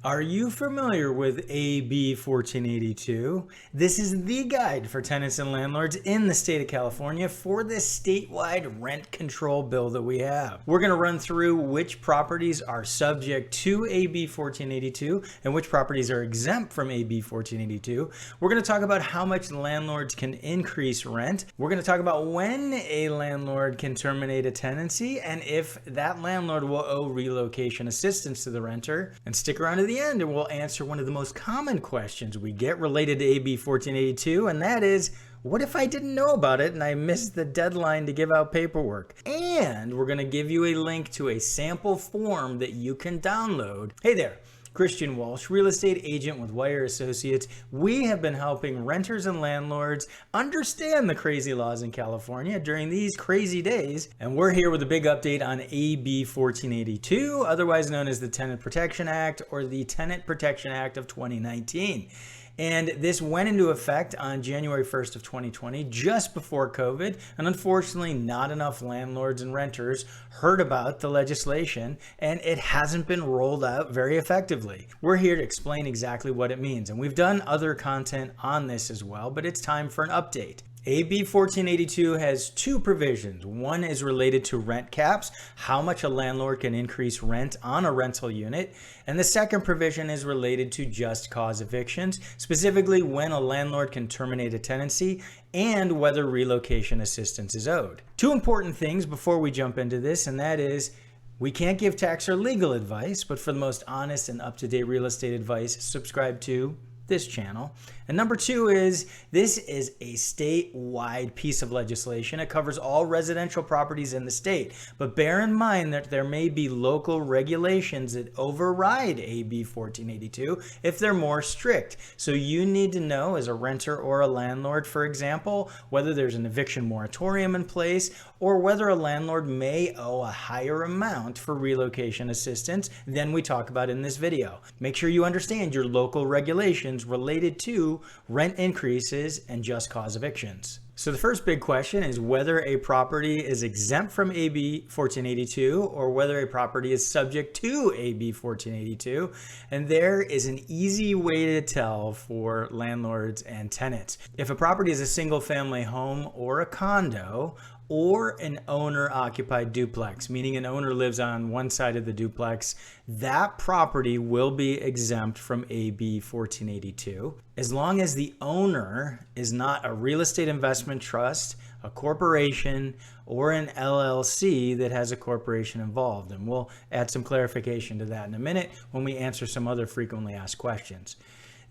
Are you familiar with AB 1482? This is the guide for tenants and landlords in the state of California for this statewide rent control bill that we have. We're going to run through which properties are subject to AB 1482 and which properties are exempt from AB 1482. We're going to talk about how much landlords can increase rent. We're going to talk about when a landlord can terminate a tenancy and if that landlord will owe relocation assistance to the renter. And stick around to the end and we'll answer one of the most common questions we get related to AB 1482, and that is, what if I didn't know about it and I missed the deadline to give out paperwork? And we're going to give you a link to a sample form that you can download. Hey there, Christian Walsh, real estate agent with Wire Associates. We have been helping renters and landlords understand the crazy laws in California during these crazy days. And we're here with a big update on AB 1482, otherwise known as the Tenant Protection Act or the Tenant Protection Act of 2019. And this went into effect on January 1st of 2020, just before COVID. And unfortunately, not enough landlords and renters heard about the legislation, and it hasn't been rolled out very effectively. We're here to explain exactly what it means. And we've done other content on this as well, but it's time for an update. AB 1482 has two provisions. One is related to rent caps, how much a landlord can increase rent on a rental unit. And the second provision is related to just cause evictions, specifically when a landlord can terminate a tenancy and whether relocation assistance is owed. Two important things before we jump into this, and that is, we can't give tax or legal advice, but for the most honest and up-to-date real estate advice, subscribe to this channel. And number two is, this is a statewide piece of legislation. It covers all residential properties in the state, but bear in mind that there may be local regulations that override AB 1482 if they're more strict. So you need to know, as a renter or a landlord, for example, whether there's an eviction moratorium in place or whether a landlord may owe a higher amount for relocation assistance than we talk about in this video. Make sure you understand your local regulations related to rent increases and just cause evictions. So the first big question is whether a property is exempt from AB 1482 or whether a property is subject to AB 1482. And there is an easy way to tell for landlords and tenants. If a property is a single family home or a condo, or an owner-occupied duplex, meaning an owner lives on one side of the duplex, that property will be exempt from AB 1482, as long as the owner is not a real estate investment trust, a corporation, or an LLC that has a corporation involved. And we'll add some clarification to that in a minute when we answer some other frequently asked questions.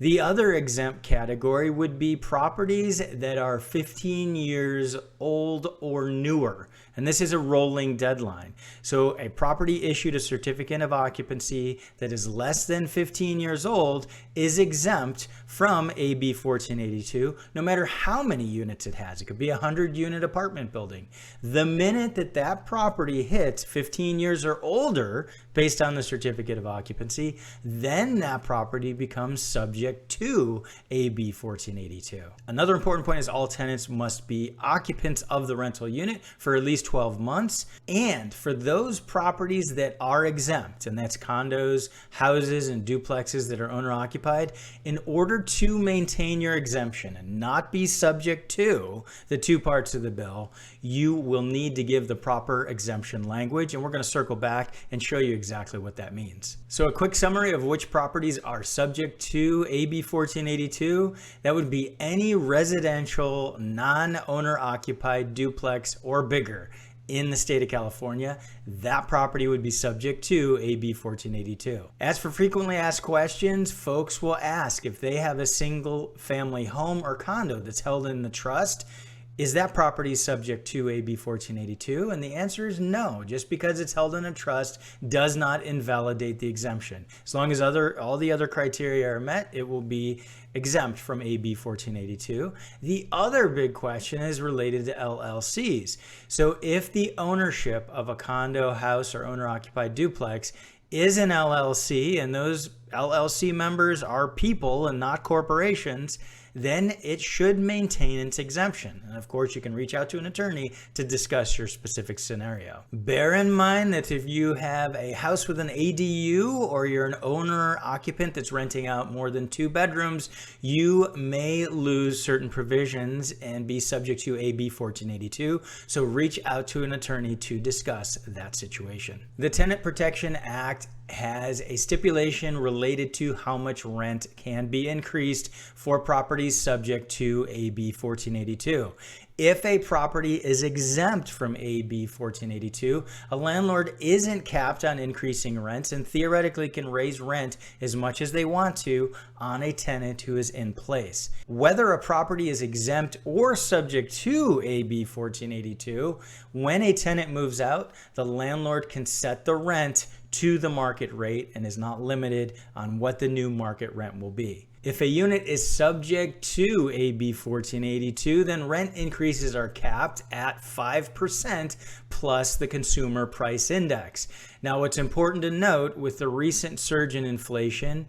The other exempt category would be properties that are 15 years old or newer. And this is a rolling deadline. So a property issued a certificate of occupancy that is less than 15 years old is exempt from AB 1482, no matter how many units it has. It could be a 100-unit apartment building. The minute that that property hits 15 years or older, based on the certificate of occupancy, then that property becomes subject to AB 1482. Another important point is all tenants must be occupants of the rental unit for at least 12 months. And for those properties that are exempt, and that's condos, houses, and duplexes that are owner occupied, in order to maintain your exemption and not be subject to the two parts of the bill, you will need to give the proper exemption language. And we're going to circle back and show you exactly what that means. So a quick summary of which properties are subject to AB 1482, that would be any residential non-owner occupied duplex or bigger in the state of California. That property would be subject to AB 1482. As for frequently asked questions, folks will ask if they have a single family home or condo that's held in the trust, is that property subject to AB 1482? And the answer is no. Just because it's held in a trust does not invalidate the exemption. As long as all the other criteria are met, it will be exempt from AB 1482. The other big question is related to LLCs. So if the ownership of a condo, house, or owner-occupied duplex is an LLC, and those LLC members are people and not corporations, then it should maintain its exemption. And of course, you can reach out to an attorney to discuss your specific scenario. Bear in mind that if you have a house with an ADU or you're an owner occupant that's renting out more than 2 bedrooms, you may lose certain provisions and be subject to AB 1482. So reach out to an attorney to discuss that situation. The Tenant Protection Act has a stipulation related to how much rent can be increased for properties subject to AB 1482. If a property is exempt from AB 1482, a landlord isn't capped on increasing rents and theoretically can raise rent as much as they want to on a tenant who is in place. Whether a property is exempt or subject to AB 1482, when a tenant moves out, the landlord can set the rent to the market rate and is not limited on what the new market rent will be. If a unit is subject to AB 1482, then rent increases are capped at 5% plus the consumer price index. Now, what's important to note with the recent surge in inflation,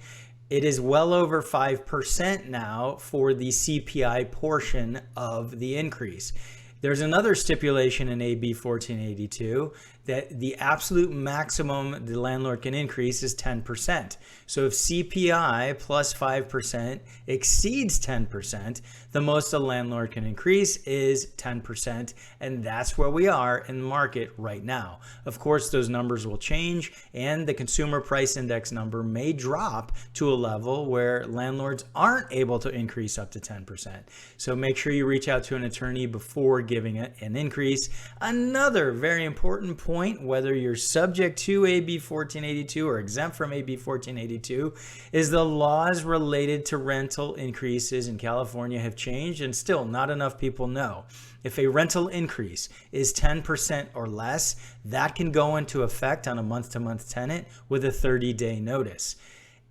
it is well over 5% now for the CPI portion of the increase. There's another stipulation in AB 1482 that the absolute maximum the landlord can increase is 10%. So if CPI plus 5% exceeds 10%, the most a landlord can increase is 10%, and that's where we are in the market right now. Of course, those numbers will change, and the consumer price index number may drop to a level where landlords aren't able to increase up to 10%. So make sure you reach out to an attorney before giving it an increase. Another very important point, whether you're subject to AB 1482 or exempt from AB 1482, is the laws related to rental increases in California have changed, and still not enough people know. If a rental increase is 10% or less, that can go into effect on a month-to-month tenant with a 30-day notice.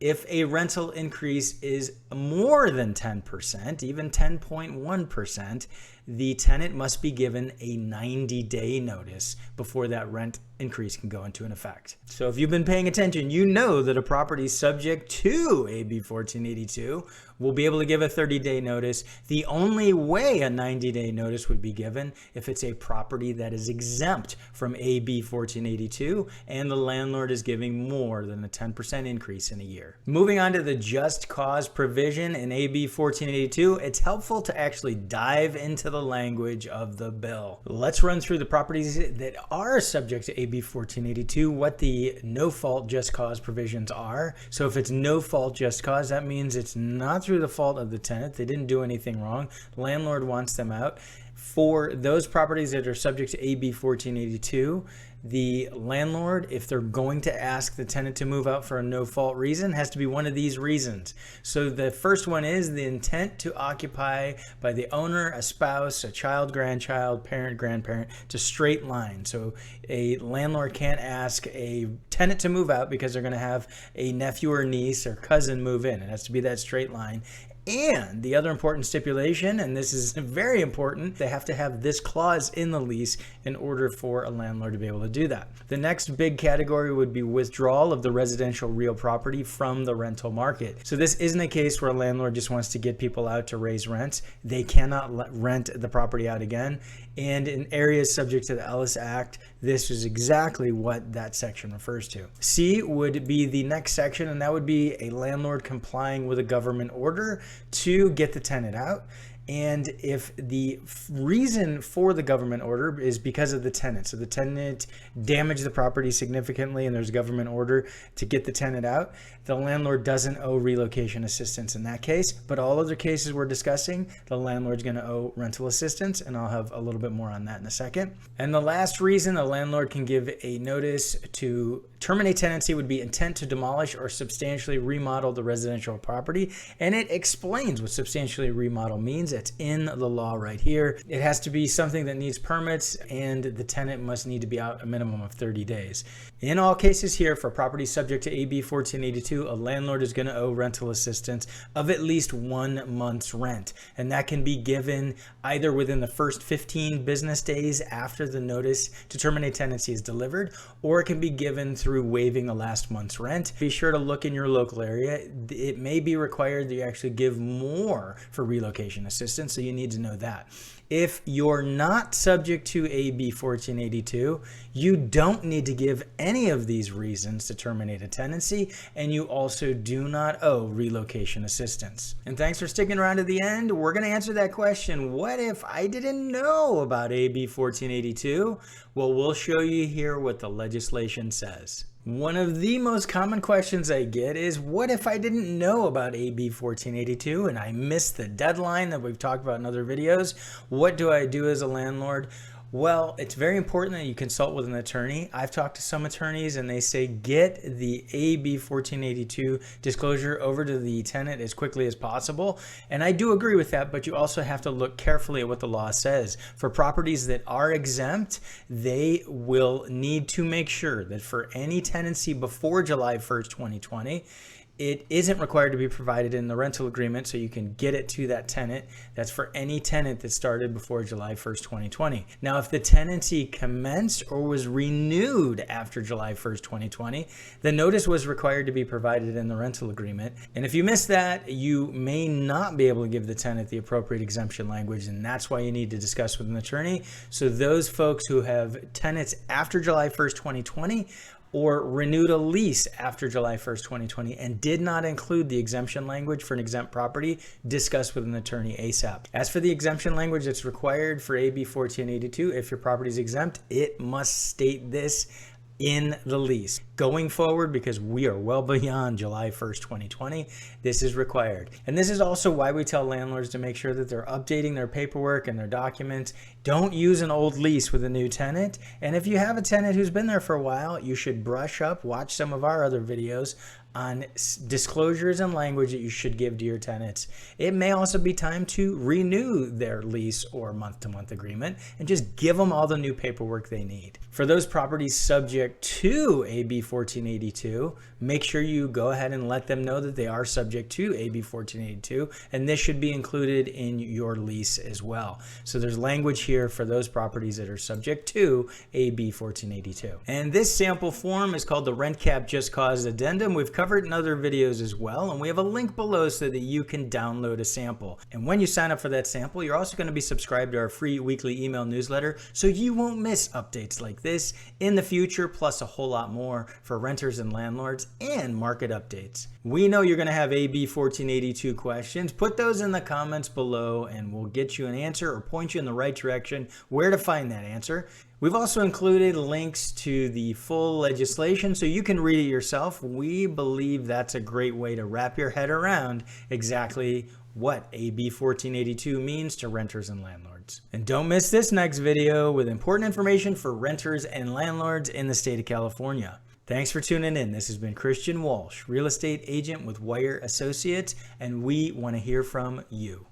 If a rental increase is more than 10%, even 10.1%, the tenant must be given a 90-day notice before that rent increase can go into an effect. So if you've been paying attention, you know that a property subject to AB 1482 will be able to give a 30-day notice. The only way a 90-day notice would be given if it's a property that is exempt from AB 1482 and the landlord is giving more than a 10% increase in a year. Moving on to the just cause provision in AB 1482, it's helpful to actually dive into the language of the bill. Let's run through the properties that are subject to AB 1482, what the no fault just cause provisions are. So if it's no fault just cause, that means it's not through the fault of the tenant. They didn't do anything wrong. Landlord wants them out. For those properties that are subject to AB 1482, the landlord, if they're going to ask the tenant to move out for a no-fault reason, has to be one of these reasons. So the first one is the intent to occupy by the owner, a spouse, a child, grandchild, parent, grandparent, to straight line. So a landlord can't ask a tenant to move out because they're going to have a nephew or niece or cousin move in. It has to be that straight line. And the other important stipulation, and this is very important, they have to have this clause in the lease in order for a landlord to be able to do that. The next big category would be withdrawal of the residential real property from the rental market. So this isn't a case where a landlord just wants to get people out to raise rents. They cannot rent the property out again. And in areas subject to the Ellis Act, this is exactly what that section refers to. C would be the next section, and that would be a landlord complying with a government order to get the tenant out. And if the reason for the government order is because of the tenant, so the tenant damaged the property significantly and there's a government order to get the tenant out, the landlord doesn't owe relocation assistance in that case. But all other cases we're discussing, the landlord's going to owe rental assistance, and I'll have a little bit more on that in a second. And the last reason the landlord can give a notice to terminate tenancy would be intent to demolish or substantially remodel the residential property. And it explains what substantially remodel means. It's in the law right here. It has to be something that needs permits, and the tenant must need to be out a minimum of 30 days. In all cases here, for properties subject to AB 1482, a landlord is going to owe rental assistance of at least 1 month's rent. And that can be given either within the first 15 business days after the notice to terminate tenancy is delivered, or it can be given through waiving the last month's rent. Be sure to look in your local area. It may be required that you actually give more for relocation assistance, so you need to know that. If you're not subject to AB 1482, you don't need to give any of these reasons to terminate a tenancy, and you also do not owe relocation assistance. And thanks for sticking around to the end. We're going to answer that question. What if I didn't know about AB 1482? Well, we'll show you here what the legislation says. One of the most common questions I get is, what if I didn't know about AB 1482 and I missed the deadline that we've talked about in other videos? What do I do as a landlord? Well, it's very important that you consult with an attorney. I've talked to some attorneys and they say get the AB 1482 disclosure over to the tenant as quickly as possible. And I do agree with that, but you also have to look carefully at what the law says. For properties that are exempt, they will need to make sure that for any tenancy before July 1st, 2020, it isn't required to be provided in the rental agreement, so you can get it to that tenant. That's for any tenant that started before July 1st, 2020. Now, if the tenancy commenced or was renewed after July 1st, 2020, the notice was required to be provided in the rental agreement. And if you miss that, you may not be able to give the tenant the appropriate exemption language, and that's why you need to discuss with an attorney. So those folks who have tenants after July 1st, 2020, or renewed a lease after July 1st, 2020 and did not include the exemption language for an exempt property, discuss with an attorney ASAP. As for the exemption language that's required for AB 1482, if your property is exempt, it must state this in the lease. Going forward, because we are well beyond July 1st, 2020, this is required. And this is also why we tell landlords to make sure that they're updating their paperwork and their documents. Don't use an old lease with a new tenant. And if you have a tenant who's been there for a while, you should brush up, watch some of our other videos on disclosures and language that you should give to your tenants. It may also be time to renew their lease or month-to-month agreement and just give them all the new paperwork they need. For those properties subject to AB 1482, make sure you go ahead and let them know that they are subject to AB 1482, and this should be included in your lease as well. So there's language here for those properties that are subject to AB 1482. And this sample form is called the Rent Cap Just Cause Addendum. We've covered in other videos as well, and we have a link below so that you can download a sample. And when you sign up for that sample, you're also going to be subscribed to our free weekly email newsletter, so you won't miss updates like this in the future, plus a whole lot more for renters and landlords and market updates. We know you're going to have AB 1482 questions. Put those in the comments below and we'll get you an answer or point you in the right direction where to find that answer. We've also included links to the full legislation so you can read it yourself. We believe that's a great way to wrap your head around exactly what AB 1482 means to renters and landlords. And don't miss this next video with important information for renters and landlords in the state of California. Thanks for tuning in. This has been Christian Walsh, real estate agent with Wire Associates, and we want to hear from you.